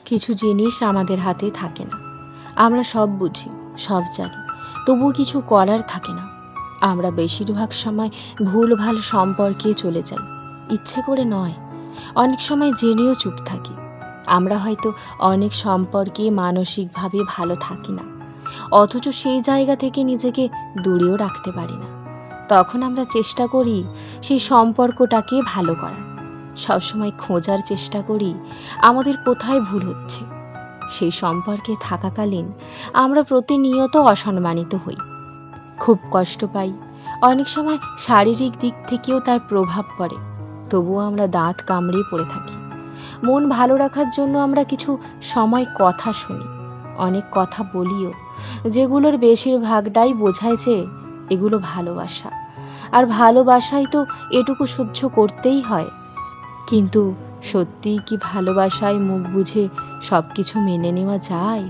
কিছু জিনিস আমাদের হাতে থাকে না। আমরা সব বুঝি, সব জানি, তবুও কিছু করার থাকে না। আমরা বেশিরভাগ সময় ভুলভাল সম্পর্কে চলে যাই, ইচ্ছে করে নয়। অনেক সময় জেনেও চুপ থাকি। আমরা হয়তো অনেক সম্পর্কে মানসিকভাবে ভালো থাকি না, অথচ সেই জায়গা থেকে নিজেকে দূরেও রাখতে পারি না। তখন আমরা চেষ্টা করি সেই সম্পর্কটাকে ভালো করার, সবসময় খোঁজার চেষ্টা করি আমাদের কোথায় ভুল হচ্ছে। সেই সম্পর্কে থাকাকালীন আমরা প্রতিনিয়ত অসম্মানিত হই, খুব কষ্ট পাই। অনেক সময় শারীরিক দিক থেকেও তার প্রভাব পড়ে। তবুও আমরা দাঁত কামড়ে পড়ে থাকি। মন ভালো রাখার জন্য আমরা কিছু সময় কথা শুনি, অনেক কথা বলিও, যেগুলোর বেশিরভাগটাই বোঝায় যে এগুলো ভালোবাসা। আর ভালোবাসায় তো এটুকু সহ্য করতেই হয়। কিন্তু সত্যিই কি ভালোবাসায় মুখ বুঝে সবকিছু মেনে নেওয়া যায়?